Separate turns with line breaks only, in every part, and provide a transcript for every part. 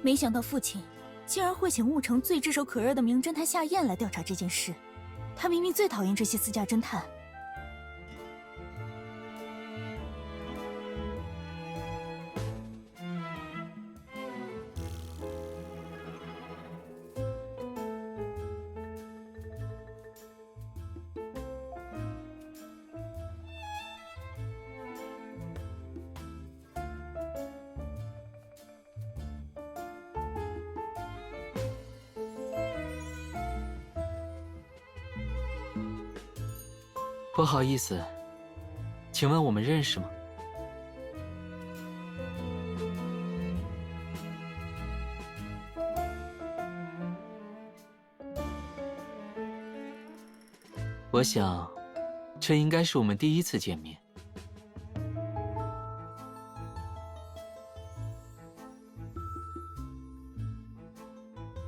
没想到父亲竟然会请婺城最炙手可热的名侦探夏燕来调查这件事。他明明最讨厌这些私家侦探。
不好意思，请问我们认识吗？我想，这应该是我们第一次见面。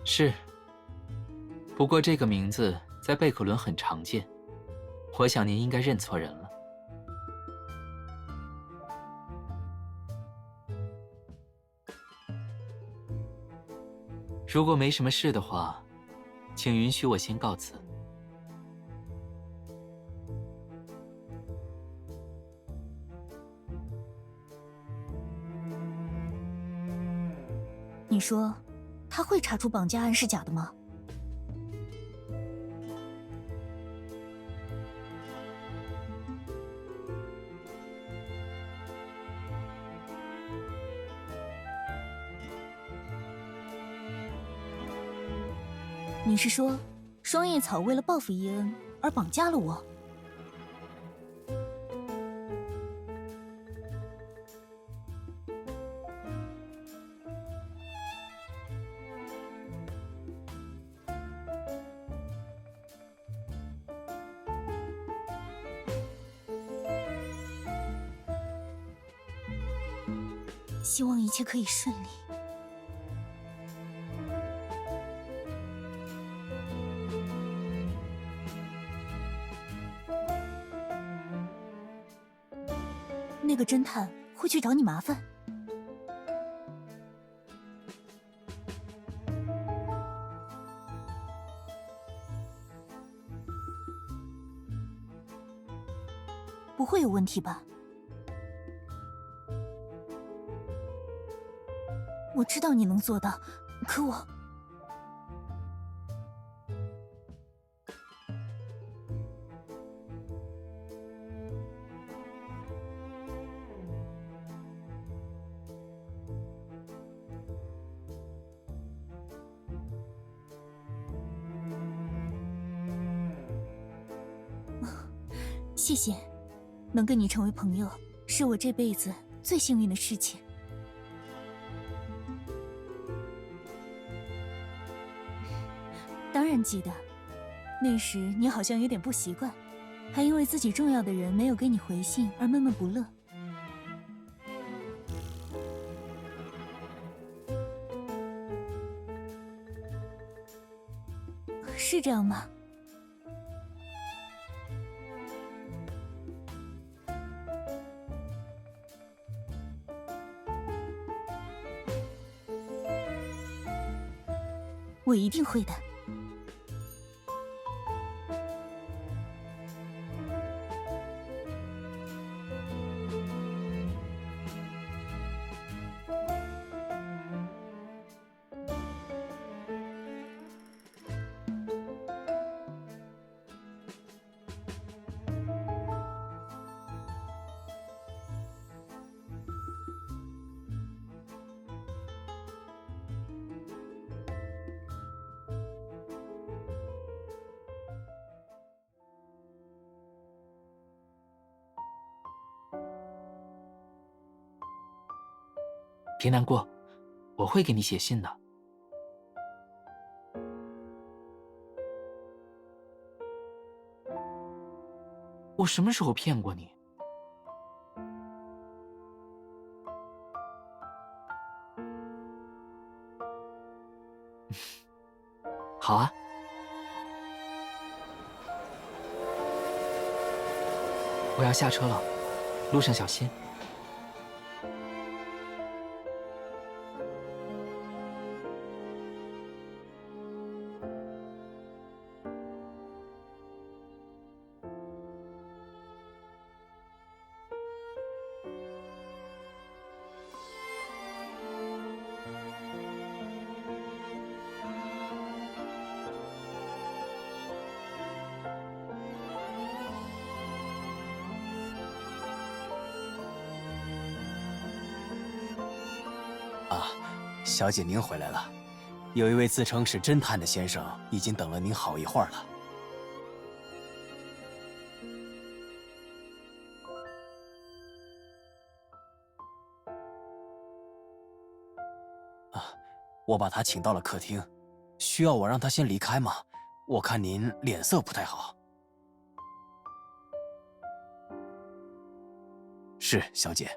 是，不过这个名字在贝克伦很常见。我想您应该认错人了。如果没什么事的话，请允许我先告辞。
你说，他会查出绑架案是假的吗？你是说，双叶草为了报复伊恩而绑架了我？希望一切可以顺利。那个侦探会去找你麻烦？不会有问题吧？我知道你能做到，可我……谢谢，能跟你成为朋友，是我这辈子最幸运的事情。当然记得，那时你好像有点不习惯，还因为自己重要的人没有给你回信而闷闷不乐。是这样吗？我一定会的。
别难过，我会给你写信的。我什么时候骗过你？好啊。我要下车了，路上小心。
小姐您回来了，有一位自称是侦探的先生已经等了您好一会儿了。我把他请到了客厅，需要我让他先离开吗？我看您脸色不太好。是，小姐。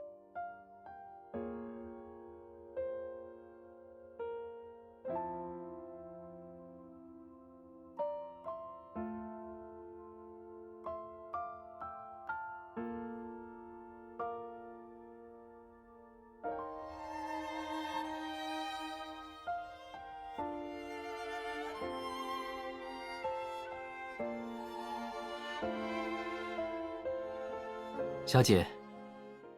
小姐，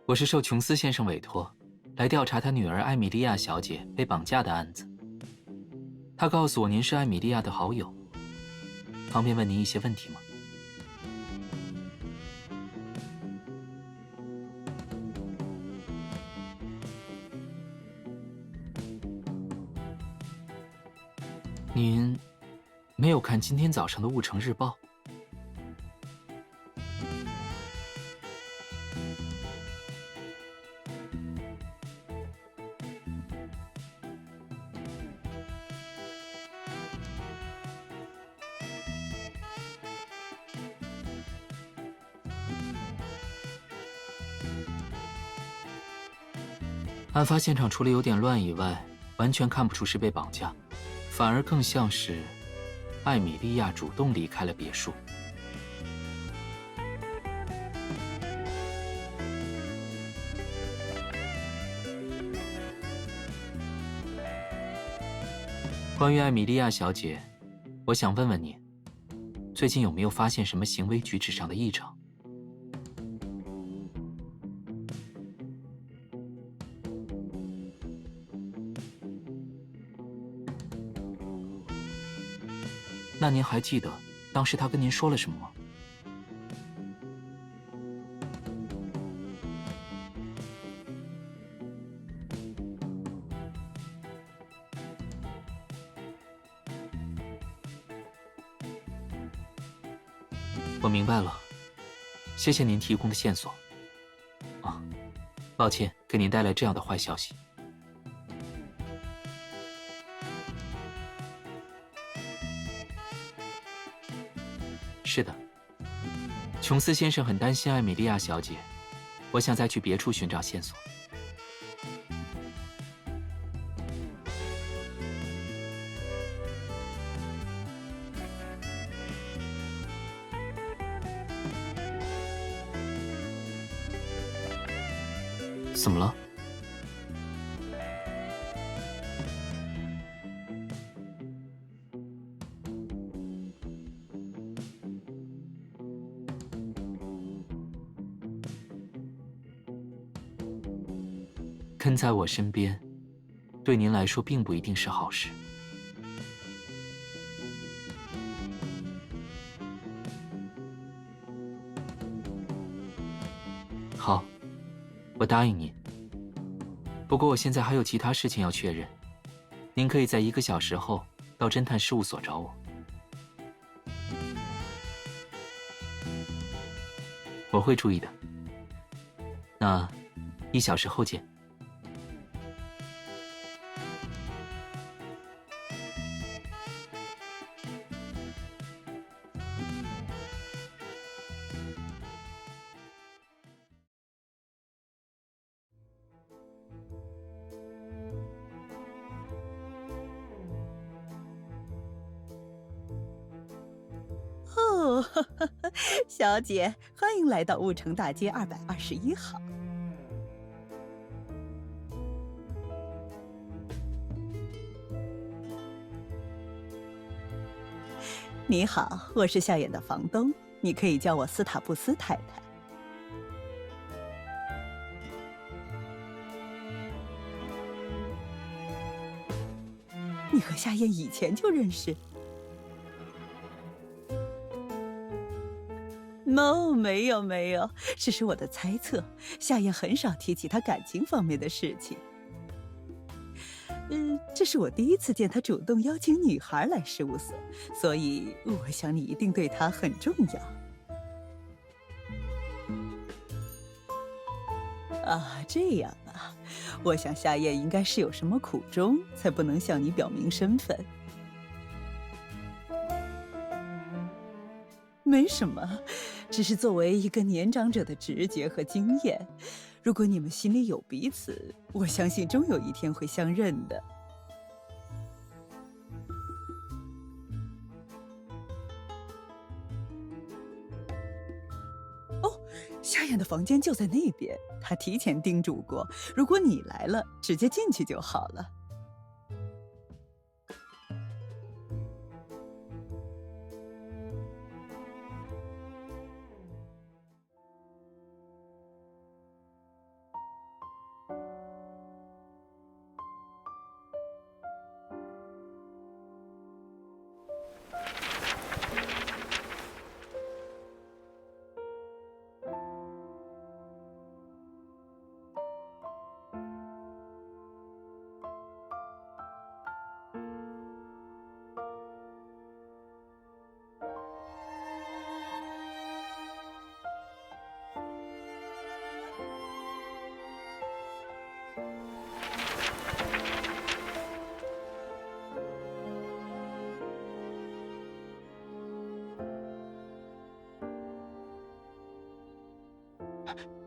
我是受琼斯先生委托，来调查他女儿艾米莉亚小姐被绑架的案子。他告诉我您是艾米莉亚的好友，方便问您一些问题吗？您没有看今天早上的《雾城日报》？案发现场除了有点乱以外，完全看不出是被绑架，反而更像是艾米莉亚主动离开了别墅。关于艾米莉亚小姐，我想问问您，最近有没有发现什么行为举止上的异常？那您还记得当时他跟您说了什么吗？我明白了，谢谢您提供的线索。啊，抱歉给您带来这样的坏消息。是的，琼斯先生很担心艾米莉亚小姐，我想再去别处寻找线索。怎么了？跟在我身边，对您来说并不一定是好事。好，我答应您。不过我现在还有其他事情要确认，您可以在1个小时后到侦探事务所找我。我会注意的。那1小时后见。
哦，小姐，欢迎来到雾城大街221号。你好，我是夏衍的房东，你可以叫我斯塔布斯太太。你和夏衍以前就认识？No， 没有，只是我的猜测。夏衍很少提起他感情方面的事情。这是我第一次见他主动邀请女孩来事务所，所以我想你一定对他很重要。啊，这样啊，我想夏夜应该是有什么苦衷，才不能向你表明身份。没什么，只是作为一个年长者的直觉和经验。如果你们心里有彼此，我相信终有一天会相认的。哦，夏燕的房间就在那边，她提前叮嘱过，如果你来了，直接进去就好了。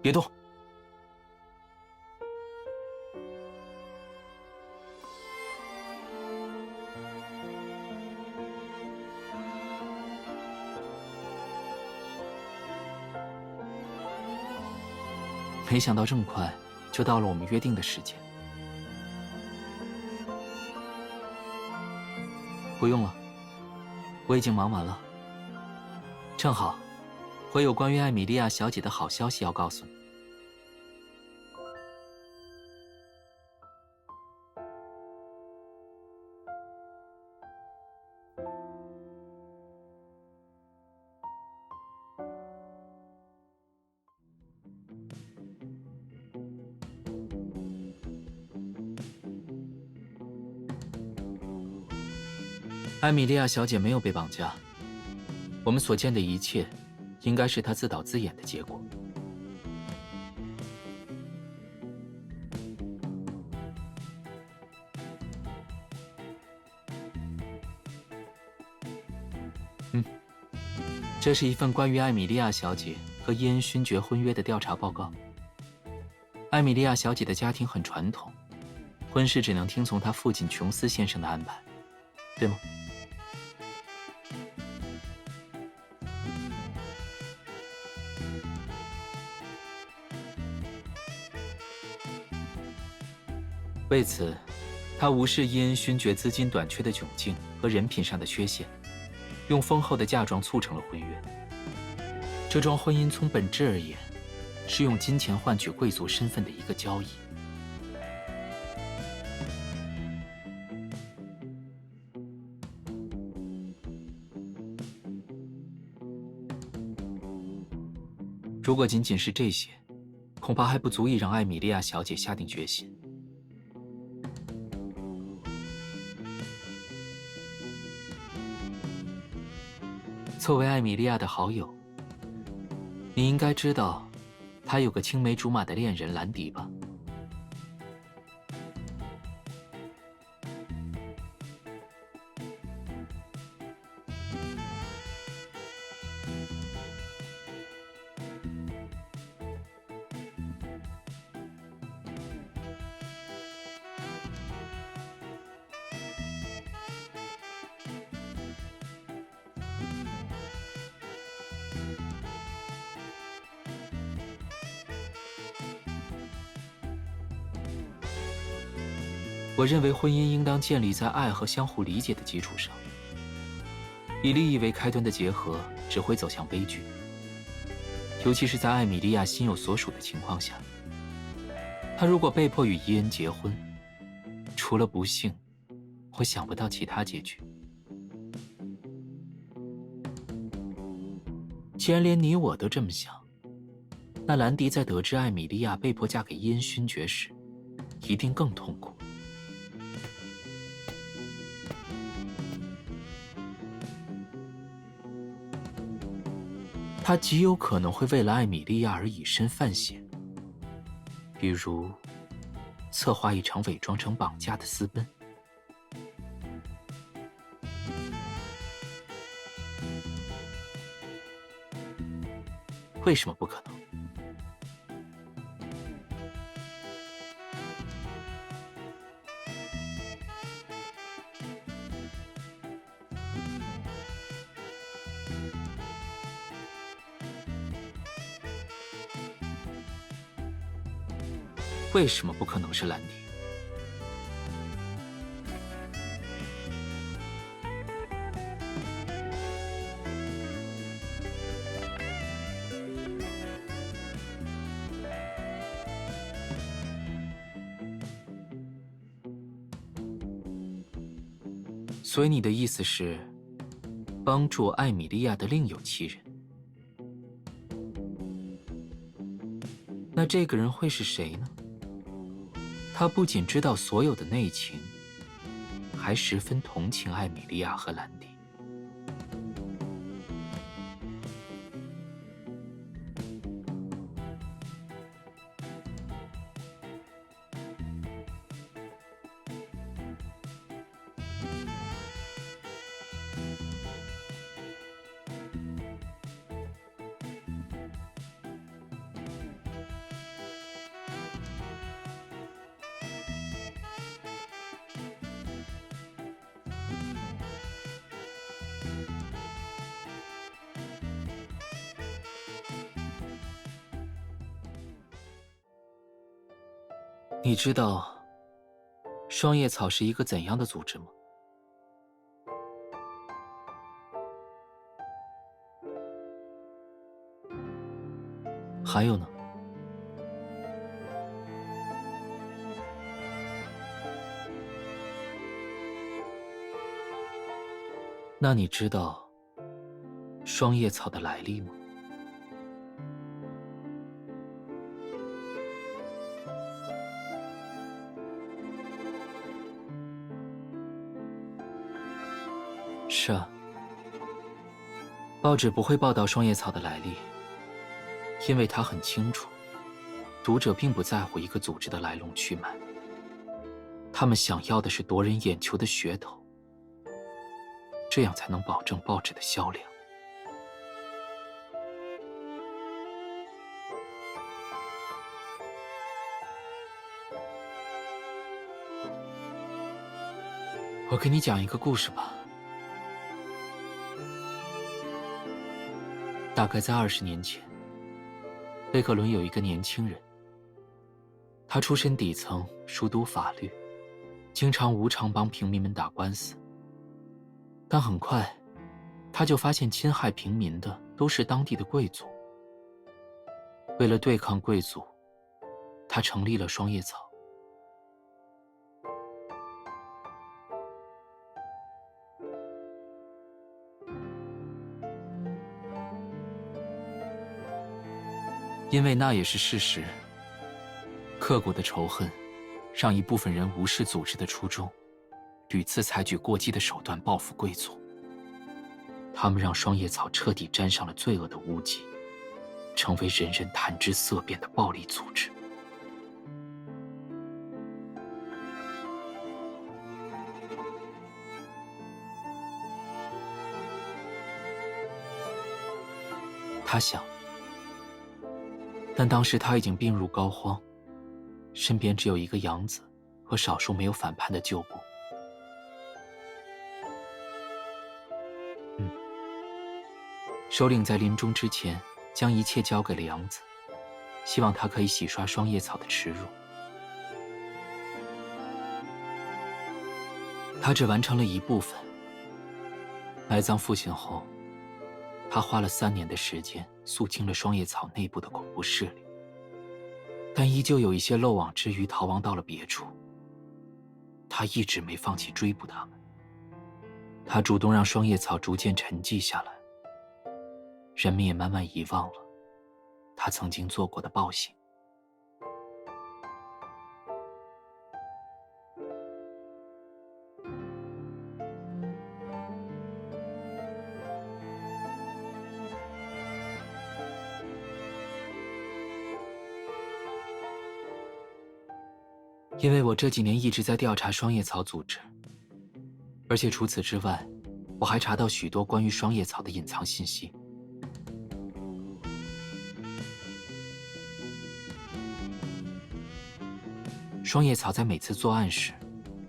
别动！没想到这么快就到了我们约定的时间。不用了，我已经忙完了。正好，我有关于艾米莉亚小姐的好消息要告诉你。艾米莉亚小姐没有被绑架，我们所见的一切，应该是她自导自演的结果。这是一份关于艾米莉亚小姐和伊恩勋爵婚约的调查报告。艾米莉亚小姐的家庭很传统，婚事只能听从她父亲琼斯先生的安排，对吗？为此，他无视伊恩勋爵资金短缺的窘境和人品上的缺陷，用丰厚的嫁妆促成了婚约。这桩婚姻从本质而言，是用金钱换取贵族身份的一个交易。如果仅仅是这些，恐怕还不足以让艾米莉亚小姐下定决心。作为艾米莉亚的好友，你应该知道，她有个青梅竹马的恋人兰迪吧？我认为婚姻应当建立在爱和相互理解的基础上。以利益为开端的结合只会走向悲剧，尤其是在艾米莉亚心有所属的情况下。她如果被迫与伊恩结婚，除了不幸，我想不到其他结局。既然连你我都这么想，那兰迪在得知艾米莉亚被迫嫁给伊恩勋爵时，一定更痛苦。他极有可能会为了艾米莉亚而以身犯险，比如策划一场伪装成绑架的私奔。为什么不可能？为什么不可能是兰迪？所以你的意思是，帮助艾米莉亚的另有其人？那这个人会是谁呢？他不仅知道所有的内情，还十分同情艾米莉亚和兰迪。你知道双叶草是一个怎样的组织吗？还有呢？那你知道双叶草的来历吗？是啊，报纸不会报道双叶草的来历，因为他很清楚，读者并不在乎一个组织的来龙去脉，他们想要的是夺人眼球的噱头，这样才能保证报纸的销量。我给你讲一个故事吧。大概在20年前，贝克伦有一个年轻人，他出身底层，熟读法律，经常无偿帮平民们打官司。但很快，他就发现侵害平民的都是当地的贵族。为了对抗贵族，他成立了双叶草。因为那也是事实，刻骨的仇恨让一部分人无视组织的初衷，屡次采取过激的手段报复贵族。他们让双叶草彻底沾上了罪恶的污迹，成为人人谈之色变的暴力组织。他想，但当时他已经病入膏肓，身边只有一个养子和少数没有反叛的旧部。首领在临终之前将一切交给了养子，希望他可以洗刷双叶草的耻辱。他只完成了一部分。埋葬父亲后，他花了3年的时间肃清了双叶草内部的恐怖势力，但依旧有一些漏网之鱼逃亡到了别处。他一直没放弃追捕他们，他主动让双叶草逐渐沉寂下来，人们也慢慢遗忘了他曾经做过的暴行。因为我这几年一直在调查双叶草组织，而且除此之外，我还查到许多关于双叶草的隐藏信息。双叶草在每次作案时，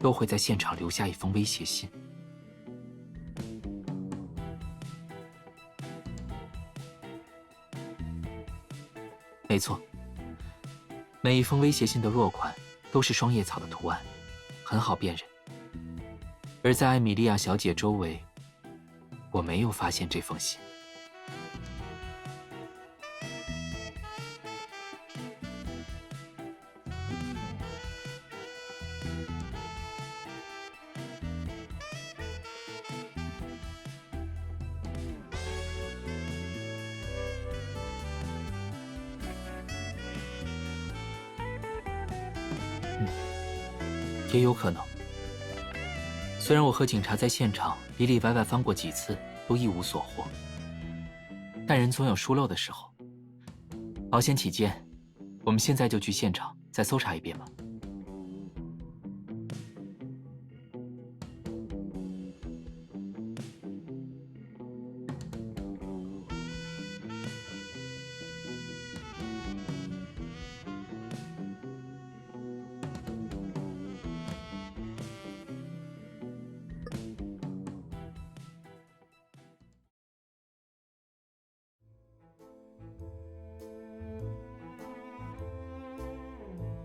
都会在现场留下一封威胁信。没错，每一封威胁信的落款都是双叶草的图案，很好辨认。而在艾米莉亚小姐周围，我没有发现这封信。也有可能。虽然我和警察在现场里里外外翻过几次，都一无所获，但人总有疏漏的时候。保险起见，我们现在就去现场再搜查一遍吧。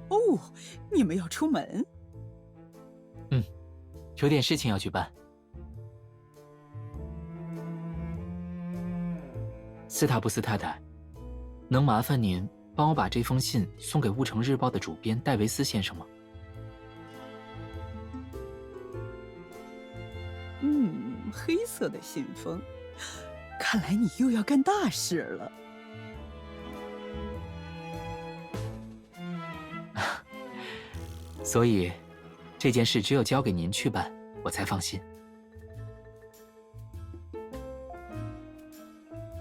哦，你们要出门？
有点事情要去办。斯塔布斯太太，能麻烦您帮我把这封信送给《乌城日报》的主编戴维斯先生吗？
黑色的信封，看来你又要干大事了。
所以，这件事只有交给您去办，我才放心。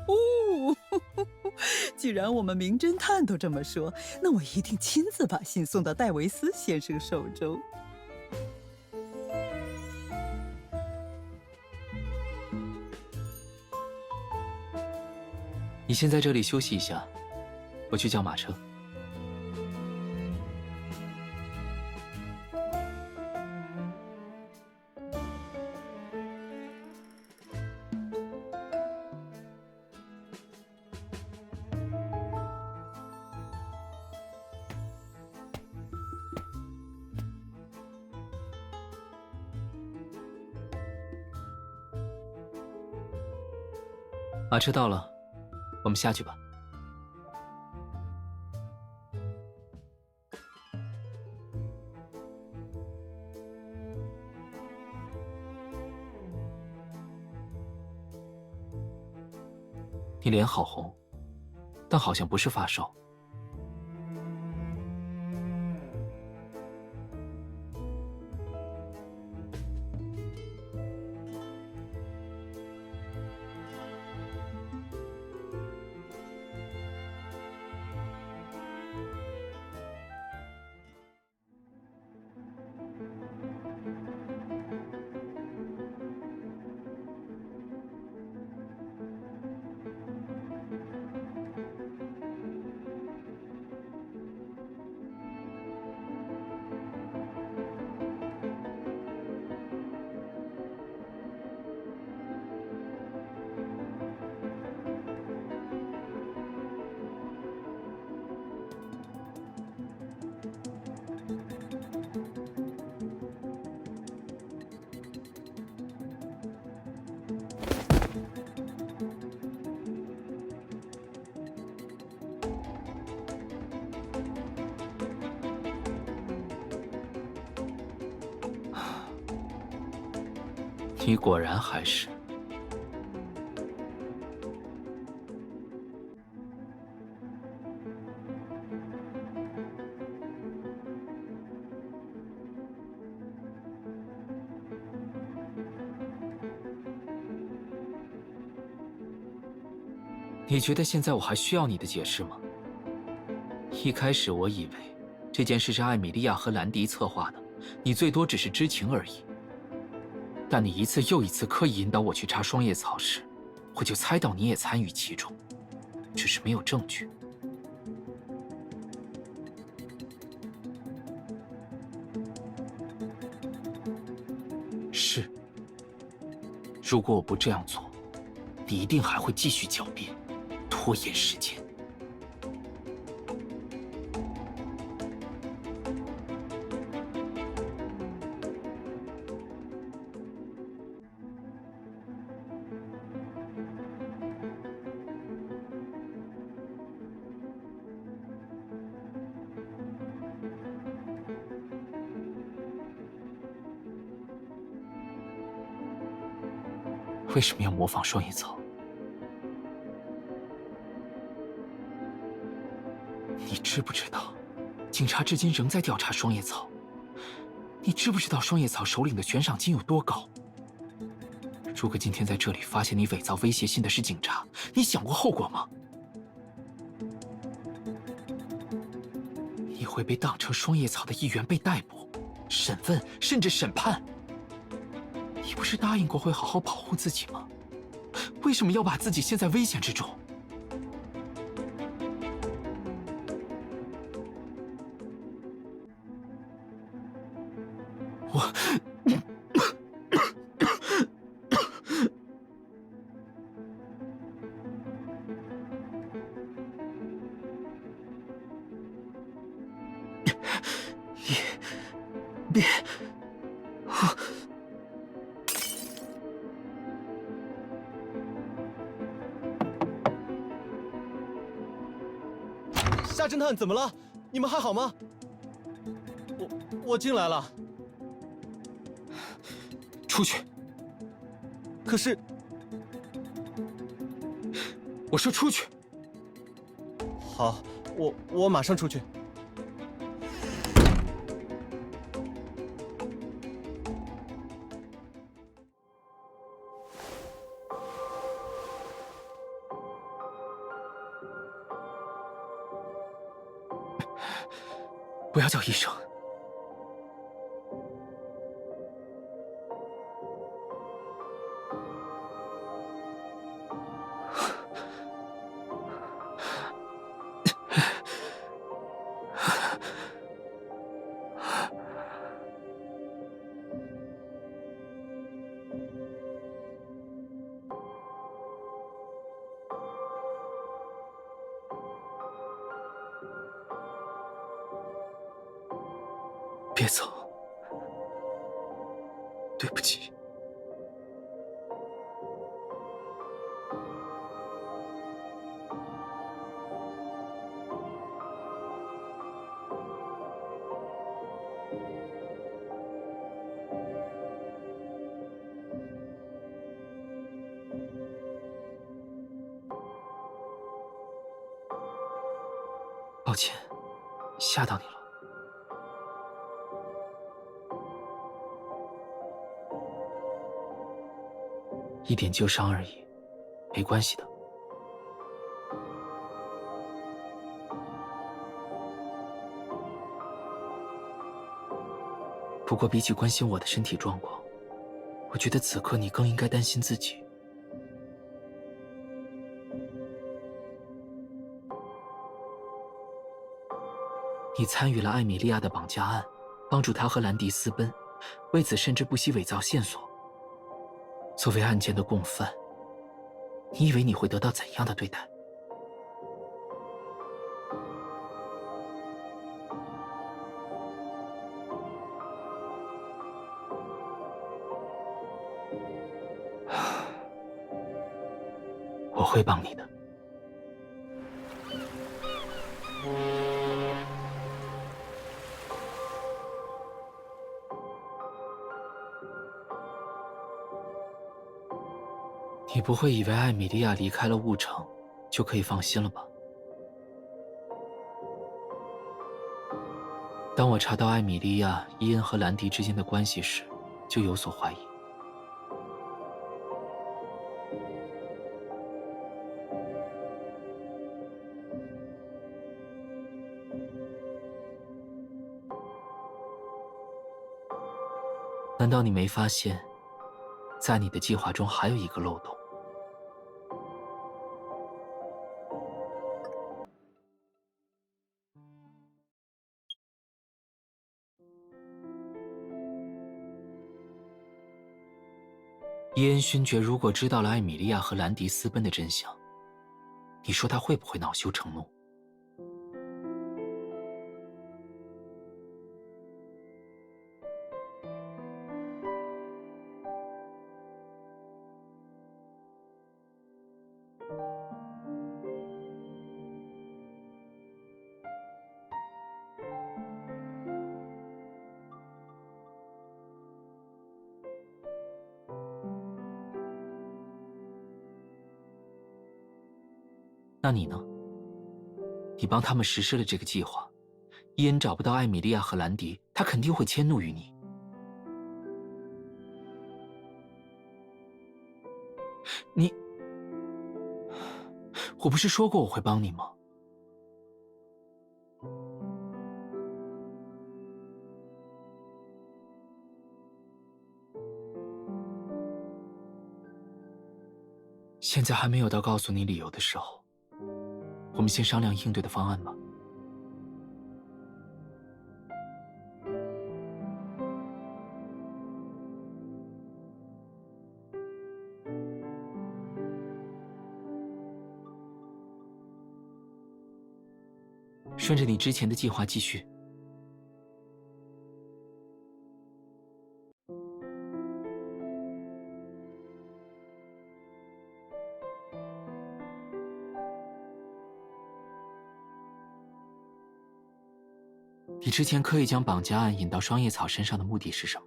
哦，既然我们名侦探都这么说，那我一定亲自把信送到戴维斯先生手中。
你先在这里休息一下，我去叫马车。马车到了，我们下去吧。你脸好红，但好像不是发烧。你果然还是……你觉得现在我还需要你的解释吗？一开始我以为这件事是艾米莉亚和兰迪策划的，你最多只是知情而已。但你一次又一次刻意引导我去查双叶草时，我就猜到你也参与其中，只是没有证据。是，如果我不这样做，你一定还会继续狡辩，拖延时间。为什么要模仿双叶草？你知不知道，警察至今仍在调查双叶草？你知不知道双叶草首领的悬赏金有多高？如果今天在这里发现你伪造威胁信的是警察，你想过后果吗？你会被当成双叶草的一员被逮捕、审问，甚至审判。你不是答应过会好好保护自己吗？为什么要把自己陷在危险之中？我别
夏侦探，怎么了？你们还好吗？我进来了。
出去！
可是，
我说出去！
好，我马上出去。
不要叫医生。别走，对不起。抱歉，吓到你了。一点旧伤而已，没关系的。不过比起关心我的身体状况，我觉得此刻你更应该担心自己。你参与了艾米莉亚的绑架案，帮助她和兰迪私奔，为此甚至不惜伪造线索。作为案件的共犯，你以为你会得到怎样的对待？我会帮你的。你不会以为艾米莉亚离开了雾城，就可以放心了吧？当我查到艾米莉亚、伊恩和兰迪之间的关系时，就有所怀疑。难道你没发现，在你的计划中还有一个漏洞？伊恩勋爵如果知道了艾米莉亚和兰迪私奔的真相，你说他会不会恼羞成怒？那你呢？你帮他们实施了这个计划，伊恩找不到艾米莉亚和兰迪，他肯定会迁怒于你。我不是说过我会帮你吗？现在还没有到告诉你理由的时候，我们先商量应对的方案吧。顺着你之前的计划继续。你之前刻意将绑架案引到双叶草身上的目的是什么？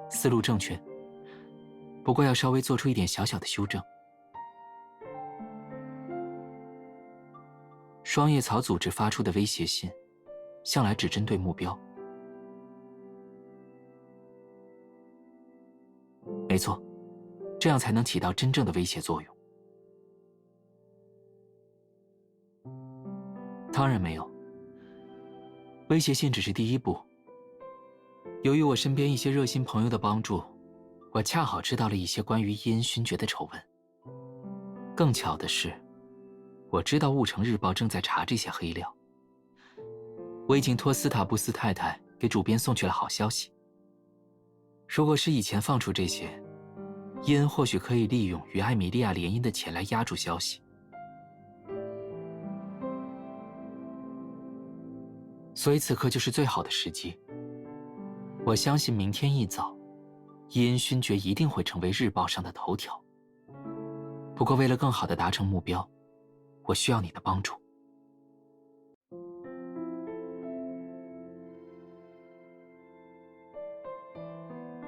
思路正确，不过要稍微做出一点小小的修正。双叶草组织发出的威胁信，向来只针对目标。没错，这样才能起到真正的威胁作用。当然没有，威胁信只是第一步。由于我身边一些热心朋友的帮助，我恰好知道了一些关于伊恩勋爵的丑闻。更巧的是，我知道《雾城日报》正在查这些黑料。我已经托斯塔布斯太太给主编送去了好消息。如果是以前放出这些，伊恩或许可以利用与艾米莉亚联姻的钱来压住消息。所以此刻就是最好的时机。我相信明天一早，伊恩勋爵一定会成为日报上的头条。不过为了更好地达成目标，我需要你的帮助。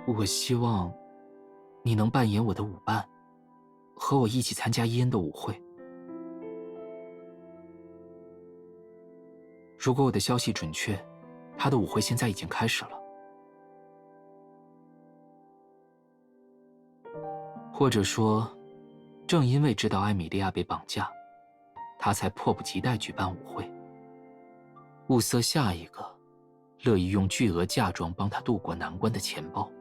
我希望你能扮演我的舞伴，和我一起参加伊恩的舞会。如果我的消息准确，他的舞会现在已经开始了。或者说，正因为知道艾米莉亚被绑架，他才迫不及待举办舞会，物色下一个乐意用巨额嫁妆帮他渡过难关的钱包。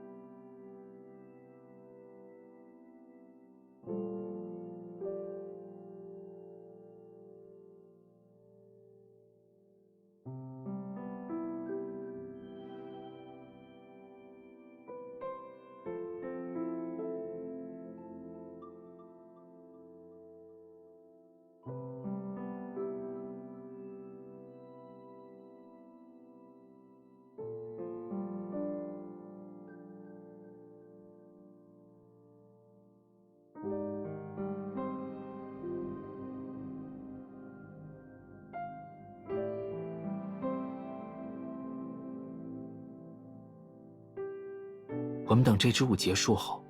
我们等这支舞结束后，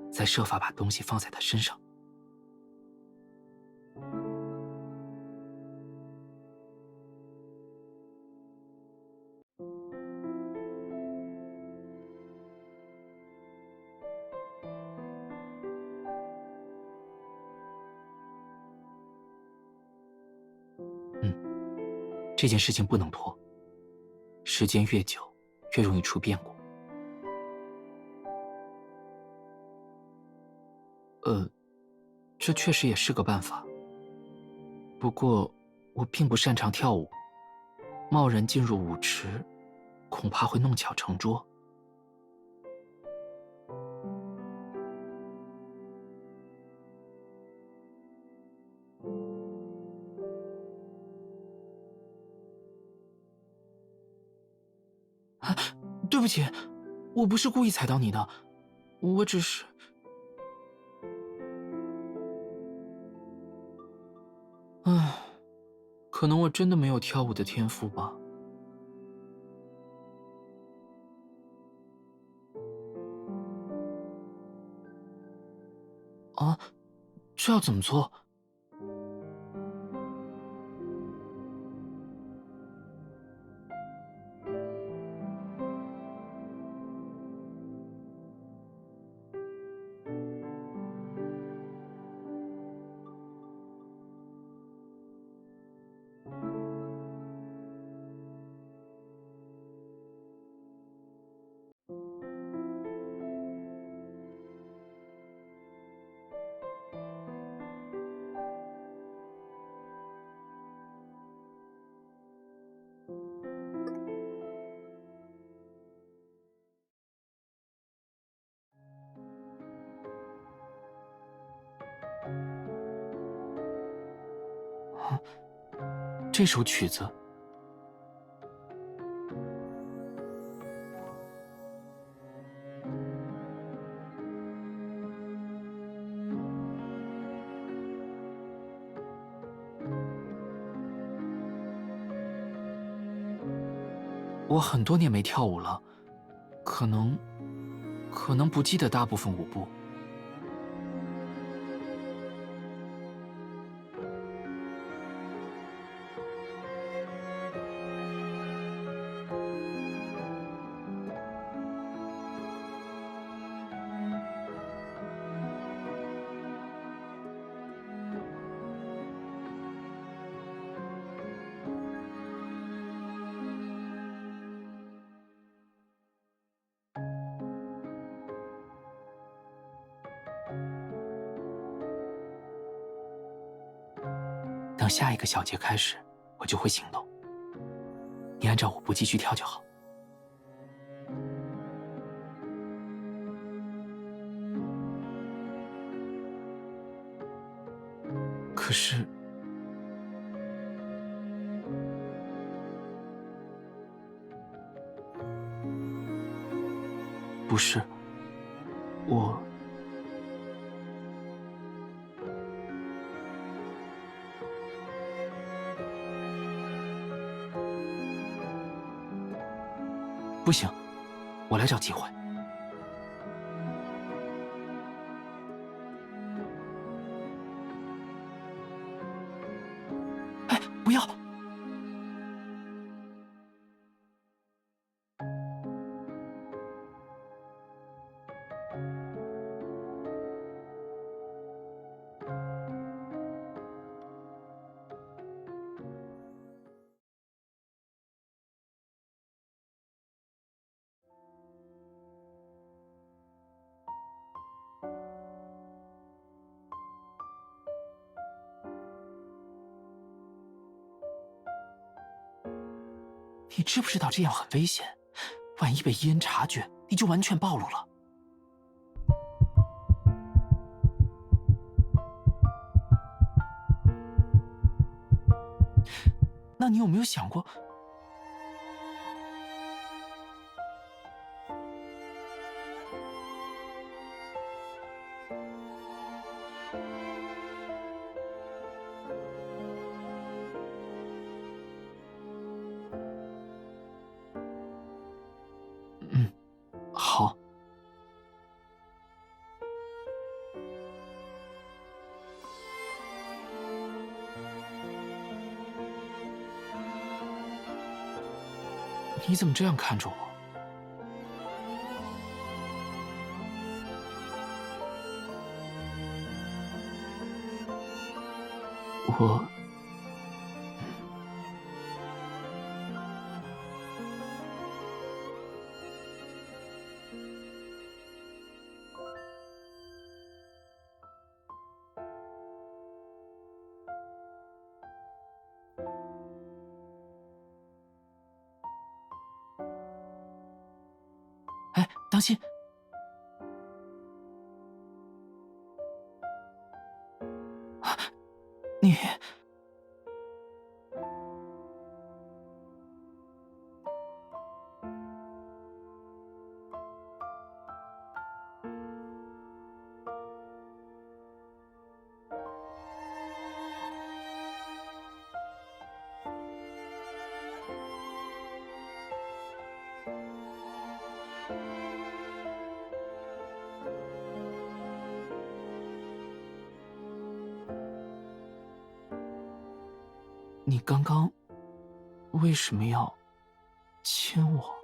再设法把东西放在他身上。这件事情不能拖，时间越久，越容易出变故。这确实也是个办法。不过，我并不擅长跳舞，贸然进入舞池，恐怕会弄巧成拙。啊，对不起，我不是故意踩到你的，我只是……唉，可能我真的没有跳舞的天赋吧。啊，这要怎么做？这首曲子，我很多年没跳舞了，可能不记得大部分舞步。等下一个小节开始，我就会行动。你按照舞步继续跳就好。可是，不是，我……不行，我来找机会。哎，不要！你知不知道这样很危险？万一被伊恩察觉，你就完全暴露了。那你有没有想过？好。你怎么这样看着我？我……当心！你……你刚刚为什么要亲我？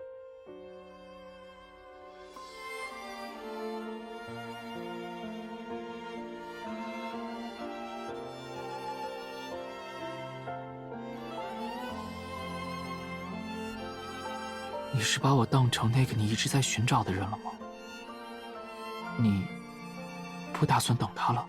你是把我当成那个你一直在寻找的人了吗？你不打算等他了？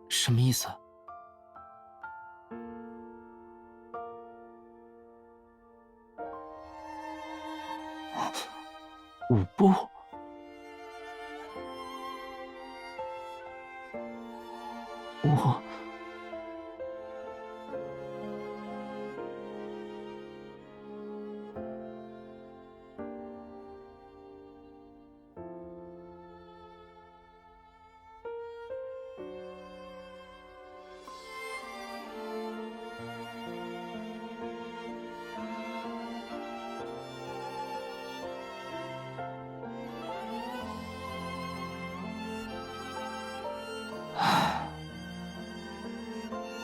什么意思？舞步？我……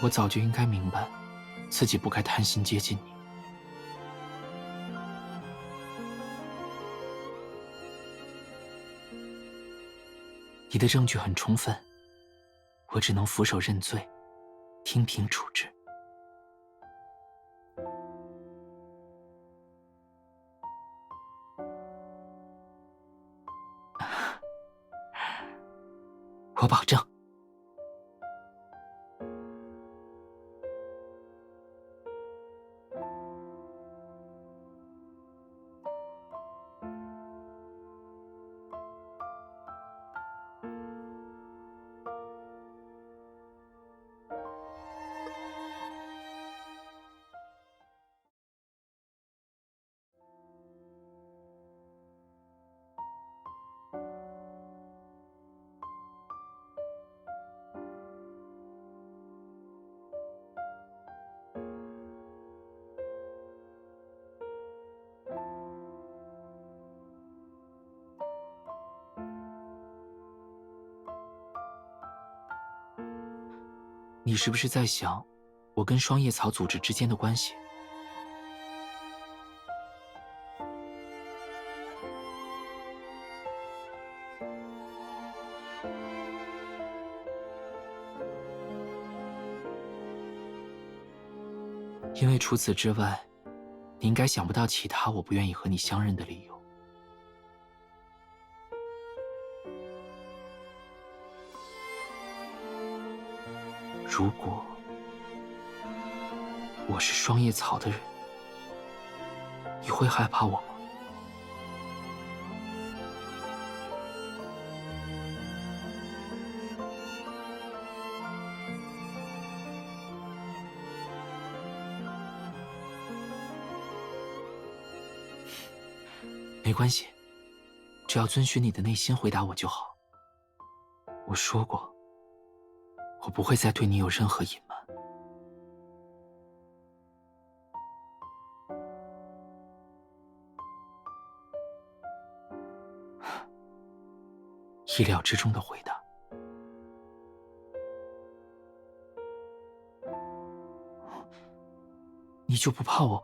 我早就应该明白，自己不该贪心接近你。你的证据很充分，我只能俯首认罪，听凭处置。我保证。你是不是在想，我跟双叶草组织之间的关系？因为除此之外，你应该想不到其他我不愿意和你相认的理由。如果我是双叶草的人，你会害怕我吗？没关系，只要遵循你的内心回答我就好。我说过，我不会再对你有任何隐瞒。意料之中的回答。你就不怕我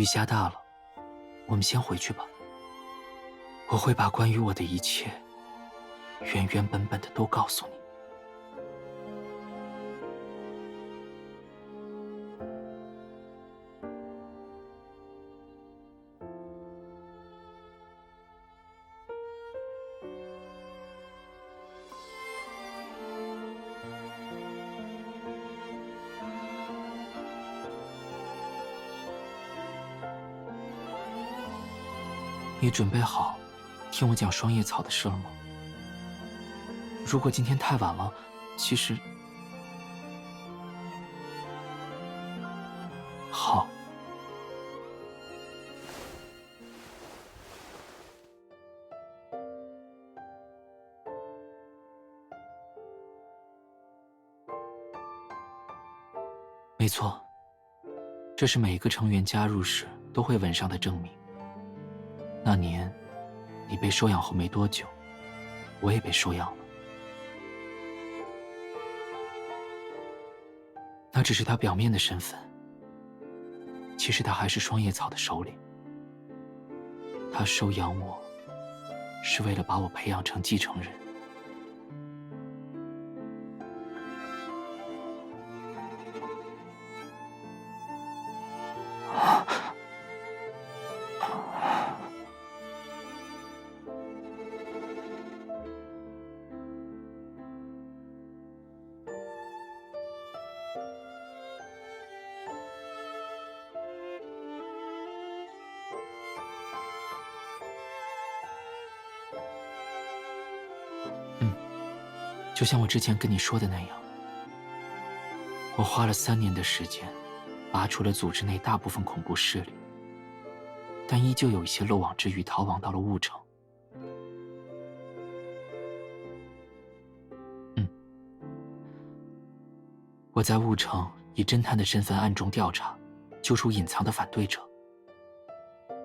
雨下大了，我们先回去吧。我会把关于我的一切，原原本本的都告诉你。你准备好听我讲双叶草的事了吗？如果今天太晚了，其实……好。没错，这是每个成员加入时都会纹上的证明。那年，你被收养后没多久，我也被收养了。那只是他表面的身份，其实他还是双叶草的首领。他收养我，是为了把我培养成继承人。就像我之前跟你说的那样，我花了3年的时间，拔除了组织内大部分恐怖势力，但依旧有一些漏网之鱼逃亡到了雾城。我在雾城以侦探的身份暗中调查，揪出隐藏的反对者。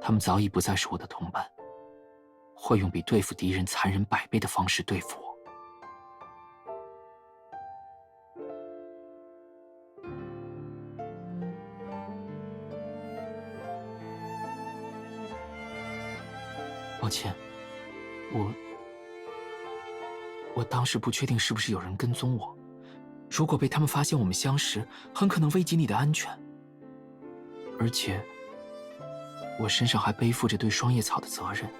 他们早已不再是我的同伴，会用比对付敌人残忍100倍的方式对付我。抱歉，我当时不确定是不是有人跟踪我，如果被他们发现我们相识，很可能危及你的安全。而且，我身上还背负着对双叶草的责任。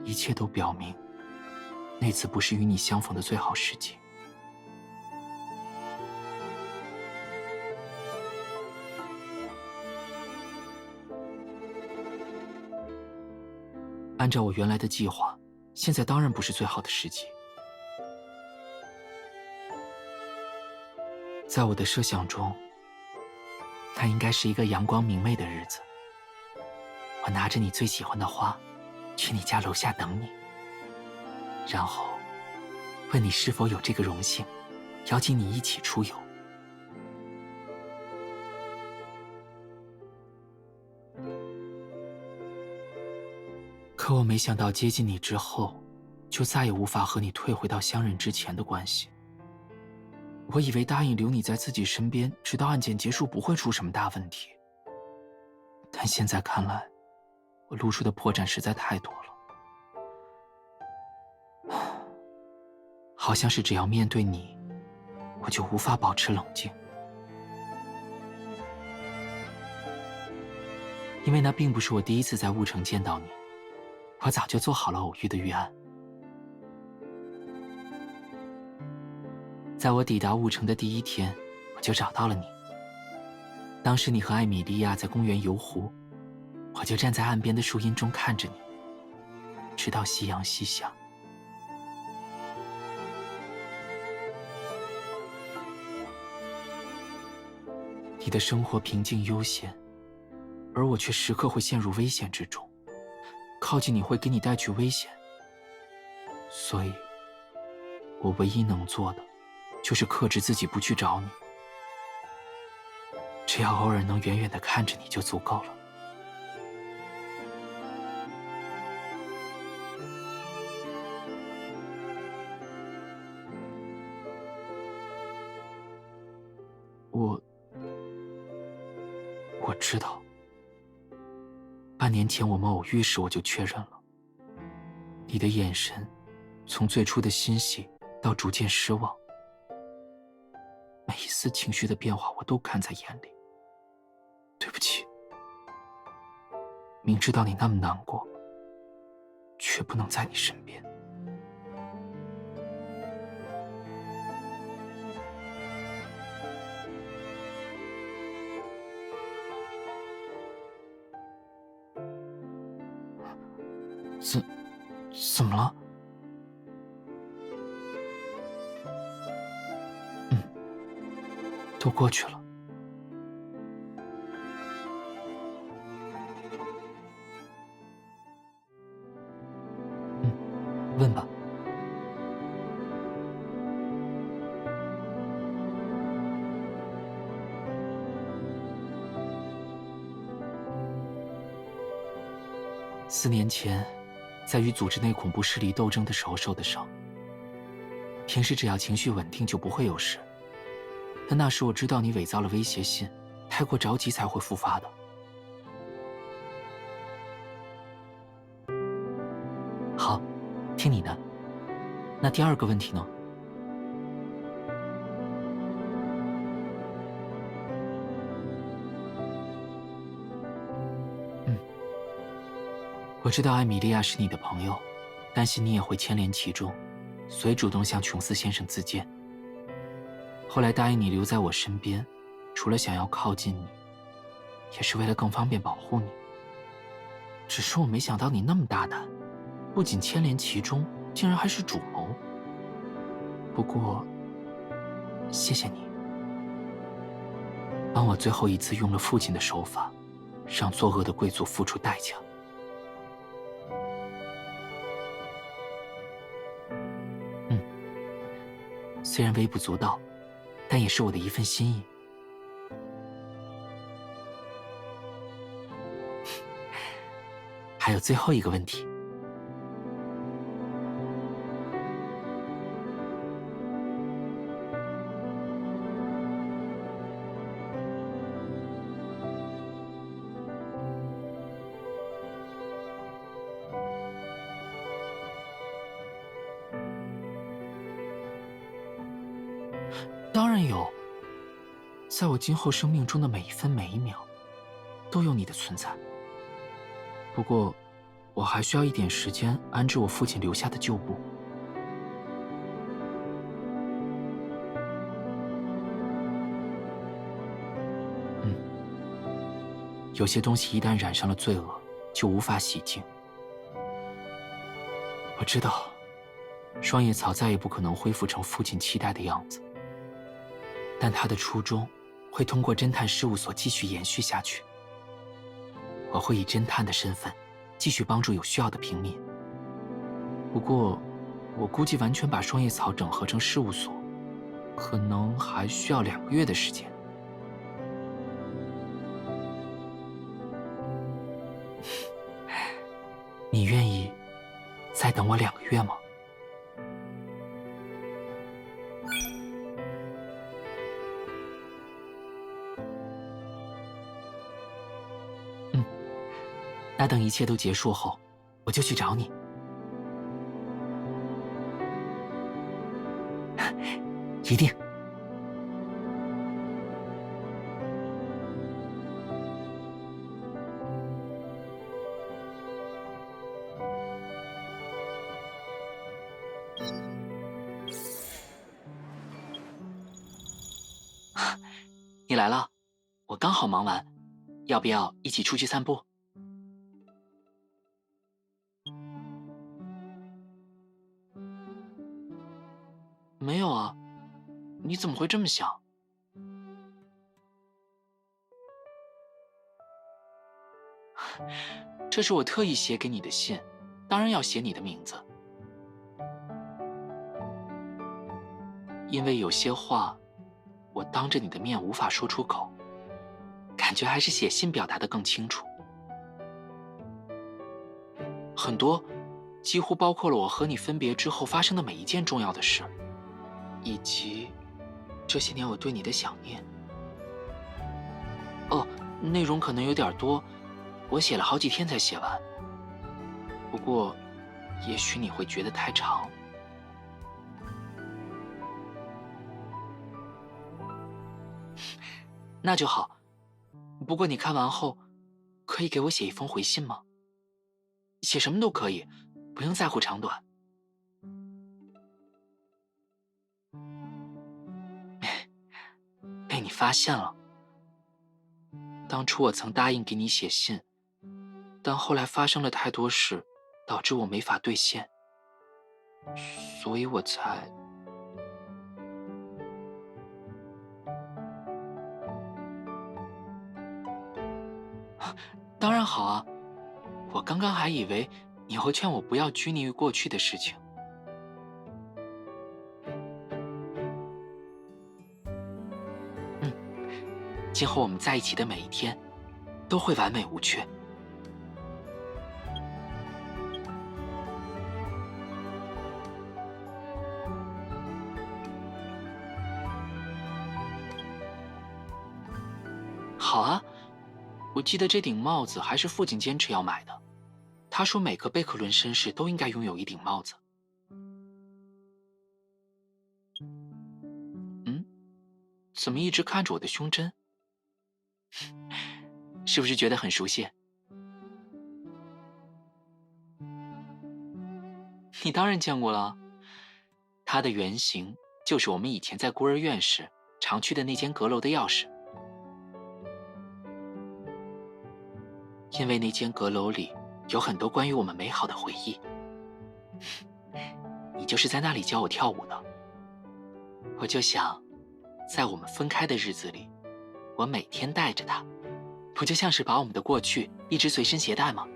一切都表明，那次不是与你相逢的最好时机。按照我原来的计划，现在当然不是最好的时机。在我的设想中，那应该是一个阳光明媚的日子。我拿着你最喜欢的花，去你家楼下等你，然后问你是否有这个荣幸，邀请你一起出游。可我没想到接近你之后，就再也无法和你退回到相认之前的关系。我以为答应留你在自己身边，直到案件结束不会出什么大问题。但现在看来，我露出的破绽实在太多了。好像是只要面对你，我就无法保持冷静。因为那并不是我第一次在雾城见到你，我早就做好了偶遇的预案。在我抵达雾城的第1天，我就找到了你。当时你和艾米莉亚在公园游湖，我就站在岸边的树荫中看着你，直到夕阳西下。你的生活平静悠闲，而我却时刻会陷入危险之中。靠近你会给你带去危险，所以，我唯一能做的，就是克制自己不去找你。只要偶尔能远远地看着你就足够了。我知道，半年前我们偶遇时，我就确认了。你的眼神，从最初的欣喜到逐渐失望，每一丝情绪的变化我都看在眼里。对不起，明知道你那么难过，却不能在你身边。怎么了？都过去了。问吧。4年前，在与组织内恐怖势力斗争的时候受的伤。平时只要情绪稳定就不会有事，但那时我知道你伪造了威胁信，太过着急才会复发的。好，听你的。那第二个问题呢？我知道艾米莉亚是你的朋友，担心你也会牵连其中，所以主动向琼斯先生自荐。后来答应你留在我身边，除了想要靠近你，也是为了更方便保护你。只是我没想到你那么大胆，不仅牵连其中，竟然还是主谋。不过，谢谢你，帮我最后一次用了父亲的手法，让作恶的贵族付出代价。虽然微不足道，但也是我的一份心意。还有最后一个问题。当然有，在我今后生命中的每一分每一秒，都有你的存在。不过，我还需要一点时间安置我父亲留下的旧部。有些东西一旦染上了罪恶，就无法洗净。我知道，双叶草再也不可能恢复成父亲期待的样子。但他的初衷会通过侦探事务所继续延续下去。我会以侦探的身份继续帮助有需要的平民。不过，我估计完全把双叶草整合成事务所，可能还需要2个月的时间。你愿意再等我2个月吗？那等一切都结束后，我就去找你。一定。你来了，我刚好忙完，要不要一起出去散步？没有啊，你怎么会这么想？这是我特意写给你的信，当然要写你的名字。因为有些话，我当着你的面无法说出口，感觉还是写信表达得更清楚。很多，几乎包括了我和你分别之后发生的每一件重要的事。以及这些年我对你的想念。哦，内容可能有点多，我写了好几天才写完。不过，也许你会觉得太长。那就好。不过你看完后，可以给我写一封回信吗？写什么都可以，不用在乎长短。被你发现了。当初我曾答应给你写信，但后来发生了太多事，导致我没法兑现，所以我才……当然好啊，我刚刚还以为你会劝我不要拘泥于过去的事情。今后我们在一起的每一天，都会完美无缺。好啊，我记得这顶帽子还是父亲坚持要买的。他说每个贝克伦绅士都应该拥有一顶帽子。怎么一直看着我的胸针？是不是觉得很熟悉？你当然见过了，它的原型就是我们以前在孤儿院时常去的那间阁楼的钥匙。因为那间阁楼里有很多关于我们美好的回忆。你就是在那里教我跳舞的。我就想，在我们分开的日子里，我每天带着它，不就像是把我们的过去一直随身携带吗？